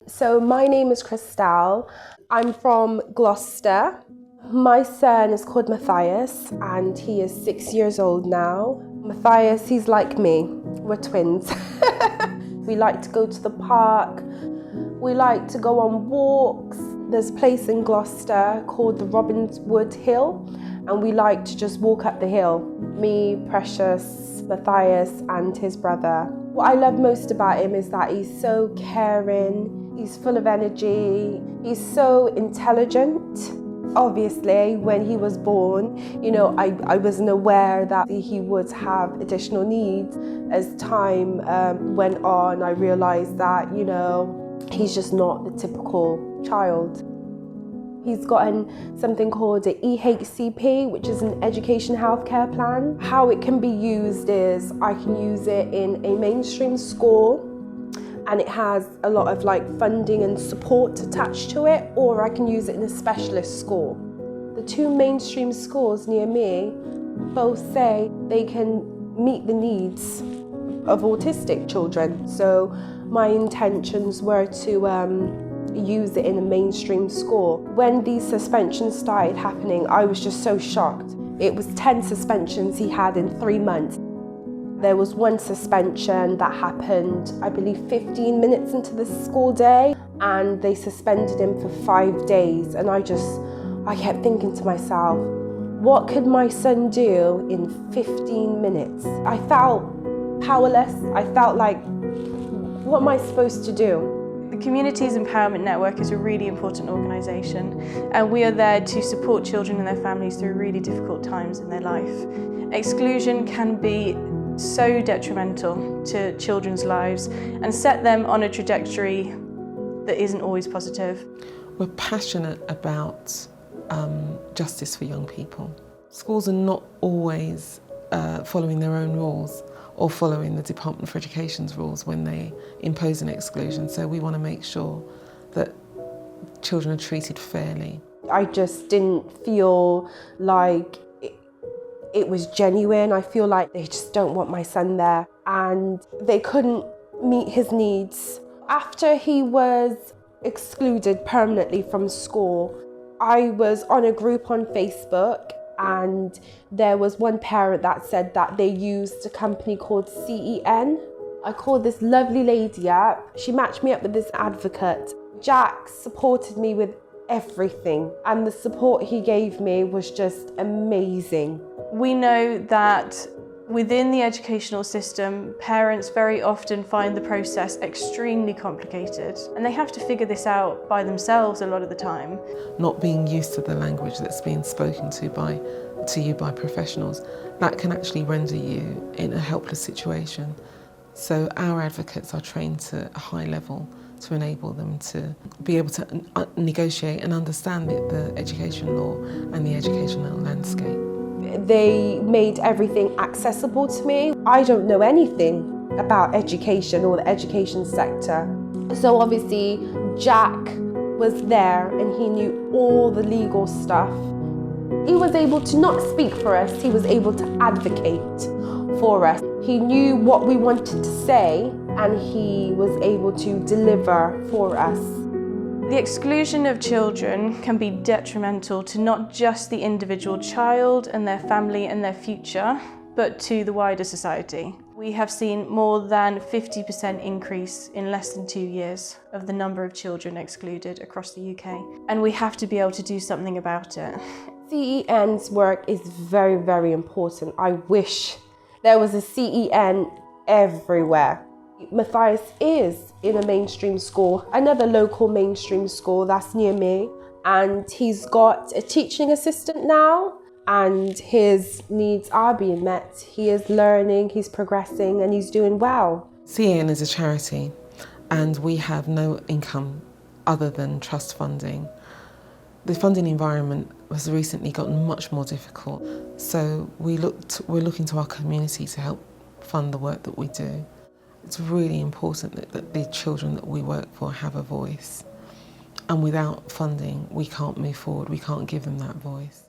So my name is Christelle. I'm from Gloucester. My son is called Matthias and he is 6 years old now. Matthias, he's like me. We're twins. We like to go to the park. We like to go on walks. There's a place in Gloucester called the Robinwood Hill and we like to just walk up the hill. Me, Precious, Matthias and his brother. What I love most about him is that he's so caring, he's full of energy, he's so intelligent. Obviously, when he was born, I wasn't aware that he would have additional needs. As time went on, I realized that, he's just not the typical child. He's gotten something called an EHCP, which is an education healthcare plan. How it can be used is I can use it in a mainstream school and it has a lot of funding and support attached to it, or I can use it in a specialist school. The two mainstream schools near me both say they can meet the needs of autistic children. So my intentions were to use it in a mainstream school. When these suspensions started happening, I was just so shocked. It was 10 suspensions he had in 3 months. There was one suspension that happened, I believe, 15 minutes into the school day, and they suspended him for 5 days. And I kept thinking to myself, what could my son do in 15 minutes? I felt powerless. I felt like, what am I supposed to do? The Communities Empowerment Network is a really important organisation, and we are there to support children and their families through really difficult times in their life. Exclusion can be so detrimental to children's lives and set them on a trajectory that isn't always positive. We're passionate about justice for young people. Schools are not always following their own rules or following the Department for Education's rules when they impose an exclusion. So we want to make sure that children are treated fairly. I just didn't feel like it was genuine. I feel like they just don't want my son there and they couldn't meet his needs. After he was excluded permanently from school, I was on a group on Facebook and there was one parent that said that they used a company called CEN. I called this lovely lady up. She matched me up with this advocate. Jack supported me with everything and the support he gave me was just amazing. We know that within the educational system, parents very often find the process extremely complicated and they have to figure this out by themselves a lot of the time. Not being used to the language that's being spoken to you by professionals, that can actually render you in a helpless situation. So our advocates are trained to a high level to enable them to be able to negotiate and understand the education law and the educational landscape. They made everything accessible to me. I don't know anything about education or the education sector. So obviously Jack was there and he knew all the legal stuff. He was able to not speak for us, he was able to advocate for us. He knew what we wanted to say and he was able to deliver for us. The exclusion of children can be detrimental to not just the individual child and their family and their future, but to the wider society. We have seen more than 50% increase in less than 2 years of the number of children excluded across the UK, and we have to be able to do something about it. CEN's work is very, very important. I wish there was a CEN everywhere. Matthias is in a mainstream school, another local mainstream school that's near me, and he's got a teaching assistant now and his needs are being met. He is learning, he's progressing and he's doing well. CEN is a charity and we have no income other than trust funding. The funding environment has recently gotten much more difficult, so we're looking to our community to help fund the work that we do. It's really important that the children that we work for have a voice. And without funding, we can't move forward, we can't give them that voice.